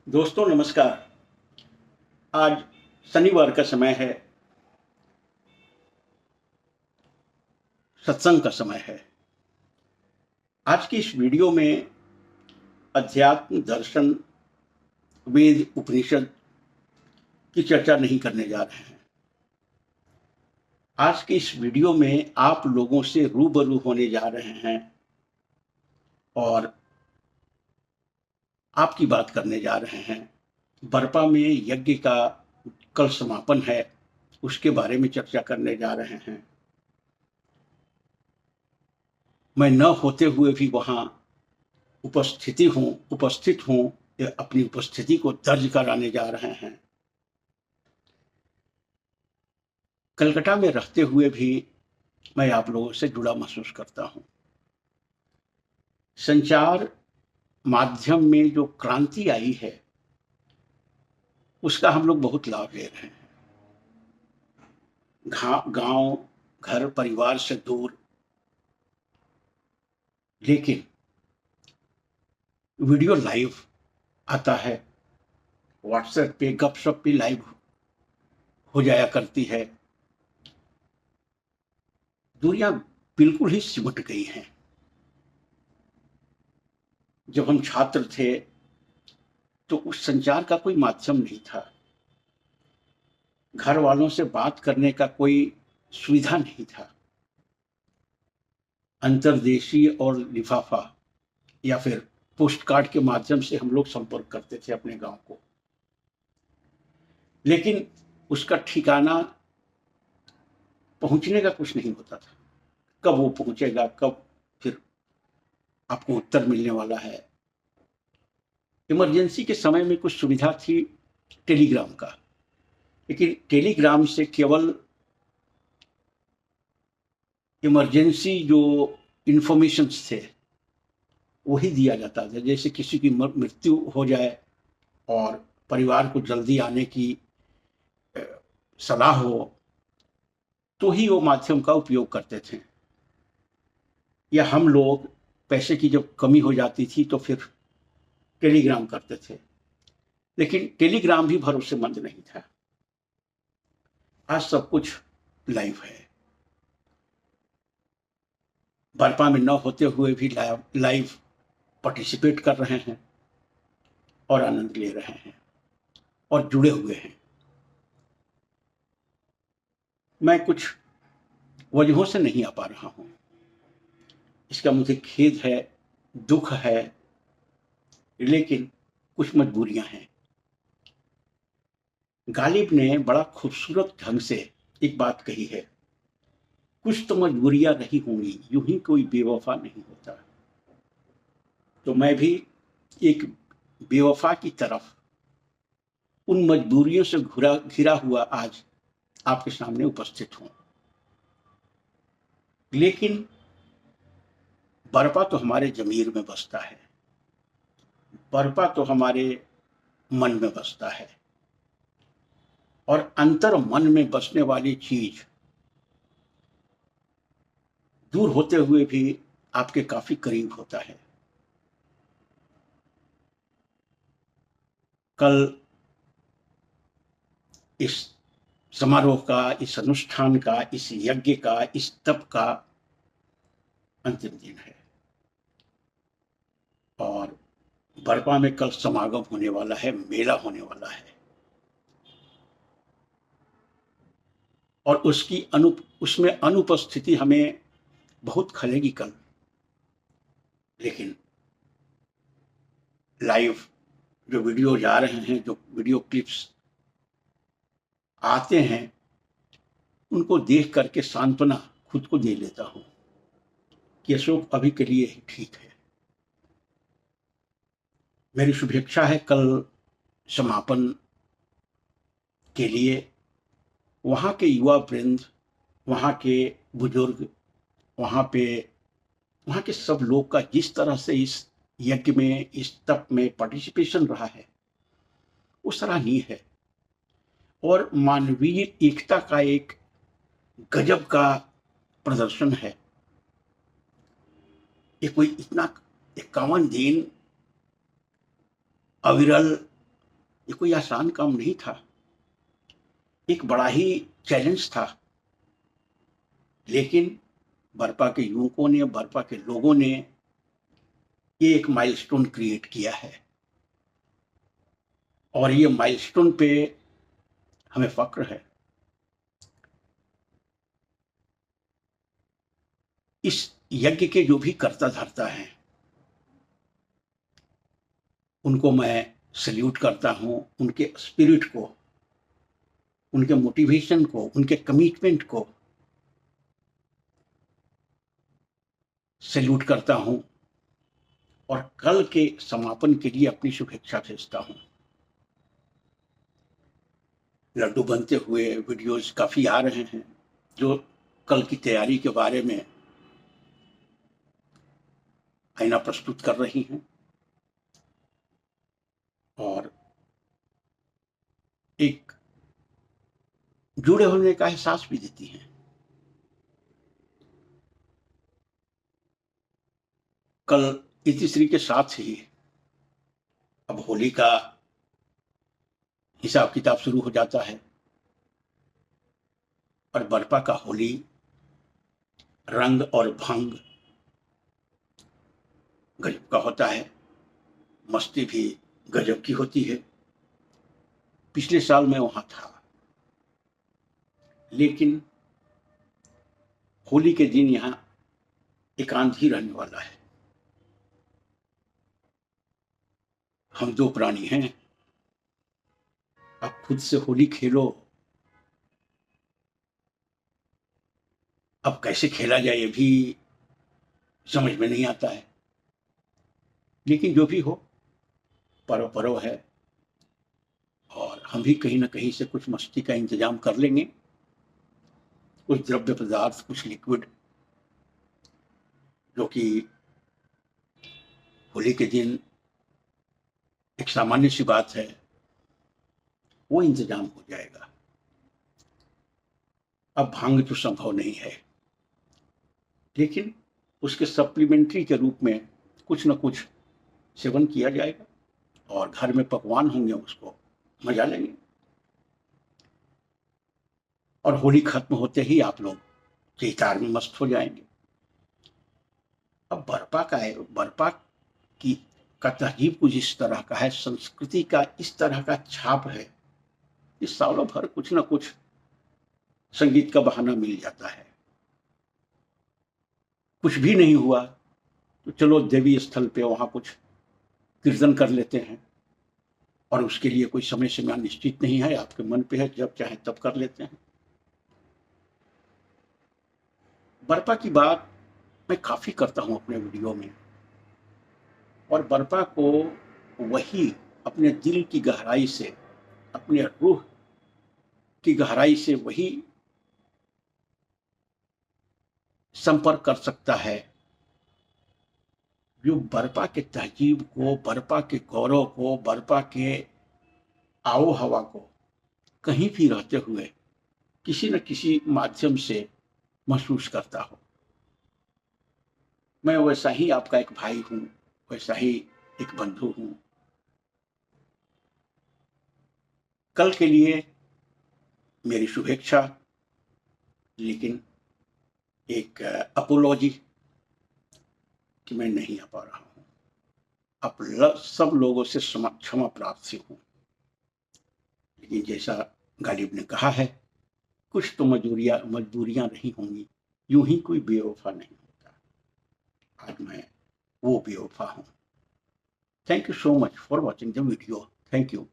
दोस्तों नमस्कार। आज शनिवार का समय है, सत्संग का समय है। आज की इस वीडियो में अध्यात्म, दर्शन, वेद, उपनिषद की चर्चा नहीं करने जा रहे हैं। आज की इस वीडियो में आप लोगों से रूबरू होने जा रहे हैं और आपकी बात करने जा रहे हैं। बरपा में यज्ञ का कल समापन है, उसके बारे में चर्चा करने जा रहे हैं। मैं न होते हुए भी वहां उपस्थित हूं, अपनी उपस्थिति को दर्ज कराने जा रहे हैं। कलकत्ता में रहते हुए भी मैं आप लोगों से जुड़ा महसूस करता हूं। संचार माध्यम में जो क्रांति आई है, उसका हम लोग बहुत लाभ ले रहे हैं। गांव, घर, परिवार से दूर, लेकिन वीडियो लाइव आता है, व्हाट्सएप पे गपशप भी लाइव हो जाया करती है। दूरियां बिल्कुल ही सिमट गई हैं। जब हम छात्र थे तो उस संचार का कोई माध्यम नहीं था। घर वालों से बात करने का कोई सुविधा नहीं था। अंतर्देशीय और लिफाफा या फिर पोस्ट कार्ड के माध्यम से हम लोग संपर्क करते थे अपने गांव को। लेकिन उसका ठिकाना पहुंचने का कुछ नहीं होता था। कब वो पहुंचेगा, कब फिर आपको उत्तर मिलने वाला है। इमरजेंसी के समय में कुछ सुविधा थी टेलीग्राम का, लेकिन टेलीग्राम से केवल इमरजेंसी जो इंफॉर्मेशंस थे वही दिया जाता था। जैसे किसी की मृत्यु हो जाए और परिवार को जल्दी आने की सलाह हो, तो ही वो माध्यम का उपयोग करते थे। या हम लोग पैसे की जब कमी हो जाती थी तो फिर टेलीग्राम करते थे, लेकिन टेलीग्राम भी भरोसेमंद नहीं था। आज सब कुछ लाइव है। बरपा में न होते हुए भी लाइव पार्टिसिपेट कर रहे हैं और आनंद ले रहे हैं और जुड़े हुए हैं। मैं कुछ वजहों से नहीं आ पा रहा हूं, इसका मुझे खेद है, दुख है, लेकिन कुछ मजबूरियां हैं। गालिब ने बड़ा खूबसूरत ढंग से एक बात कही है, कुछ तो मजबूरियां रही होंगी, यूं ही कोई बेवफा नहीं होता। तो मैं भी एक बेवफा की तरफ उन मजबूरियों से घिरा हुआ आज आपके सामने उपस्थित हूं। लेकिन बरपा तो हमारे जमीर में बसता है, बरपा तो हमारे मन में बसता है, और अंतर मन में बसने वाली चीज दूर होते हुए भी आपके काफी करीब होता है। कल इस समारोह का, इस अनुष्ठान का, इस यज्ञ का, इस तप का अंतिम दिन है और बरपा में कल समागम होने वाला है, मेला होने वाला है। और उसमें अनुपस्थिति हमें बहुत खलेगी कल। लेकिन लाइव जो वीडियो जा रहे हैं, जो वीडियो क्लिप्स आते हैं, उनको देख करके सांत्वना खुद को दे लेता हूं कि अशोक अभी के लिए ही ठीक है। मेरी शुभेच्छा है कल समापन के लिए। वहां के युवा वृंद, वहां के बुजुर्ग, वहां के सब लोग का जिस तरह से इस यज्ञ में, इस तप में पार्टिसिपेशन रहा है, वो सराहनीय है और मानवीय एकता का एक गजब का प्रदर्शन है। ये कोई इतना 51 दिन अविरल ये कोई आसान काम नहीं था, एक बड़ा ही चैलेंज था। लेकिन बरपा के युवकों ने, बरपा के लोगों ने ये एक माइलस्टोन क्रिएट किया है, और ये माइलस्टोन पे हमें फक्र है। इस यज्ञ के जो भी कर्ता धर्ता हैं, उनको मैं सल्यूट करता हूं, उनके स्पिरिट को, उनके मोटिवेशन को, उनके कमिटमेंट को सल्यूट करता हूं, और कल के समापन के लिए अपनी शुभेच्छा भेजता हूं। लड्डू बनते हुए वीडियोस काफी आ रहे हैं जो कल की तैयारी के बारे में आईना प्रस्तुत कर रही हैं, और एक जुड़े होने का एहसास भी देती हैं। कल इतिश्री के साथ ही अब होली का हिसाब किताब शुरू हो जाता है, और बरपा का होली रंग और भंग गजब का होता है, मस्ती भी गजब की होती है। पिछले साल मैं वहां था, लेकिन होली के दिन यहां एकांत ही रहने वाला है। हम दो प्राणी हैं, अब खुद से होली खेलो, अब कैसे खेला जाए ये भी समझ में नहीं आता है। लेकिन जो भी हो, पर्व पर्व है, और हम भी कहीं ना कहीं से कुछ मस्ती का इंतजाम कर लेंगे। कुछ द्रव्य पदार्थ, कुछ लिक्विड, जो कि होली के दिन एक सामान्य सी बात है, वो इंतजाम हो जाएगा। अब भांग तो संभव नहीं है, लेकिन उसके सप्लीमेंट्री के रूप में कुछ न कुछ सेवन किया जाएगा, और घर में पकवान होंगे, उसको मजा लेंगे। और होली खत्म होते ही आप लोग चितार में मस्त हो जाएंगे। अब बरपा का है, बरपा की का तहजीब कुछ इस तरह का है, संस्कृति का इस तरह का छाप है, इस सालों भर कुछ ना कुछ संगीत का बहाना मिल जाता है। कुछ भी नहीं हुआ तो चलो देवी स्थल पे वहां कुछ कीर्तन कर लेते हैं, और उसके लिए कोई समय सीमा निश्चित नहीं है, आपके मन पे है, जब चाहे तब कर लेते हैं। बरपा की बात मैं काफी करता हूं अपने वीडियो में, और बरपा को वही अपने दिल की गहराई से, अपने रूह की गहराई से वही संपर्क कर सकता है जो बरपा के तहजीब को, बरपा के गौरव को, बरपा के आओ हवा को कहीं भी रहते हुए किसी न किसी माध्यम से महसूस करता हो। मैं वैसा ही आपका एक भाई हूं, वैसा ही एक बंधु हूं। कल के लिए मेरी शुभेच्छा, लेकिन एक अपोलॉजी कि मैं नहीं आ पा रहा हूं। अब सब लोगों से क्षमा प्रार्थी हूं, लेकिन जैसा गालिब ने कहा है, कुछ तो मजबूरियां नहीं होंगी, यूं ही कोई बेवफा नहीं होता। आज मैं वो बेवफा हूं। Thank you so much for watching the video. Thank you.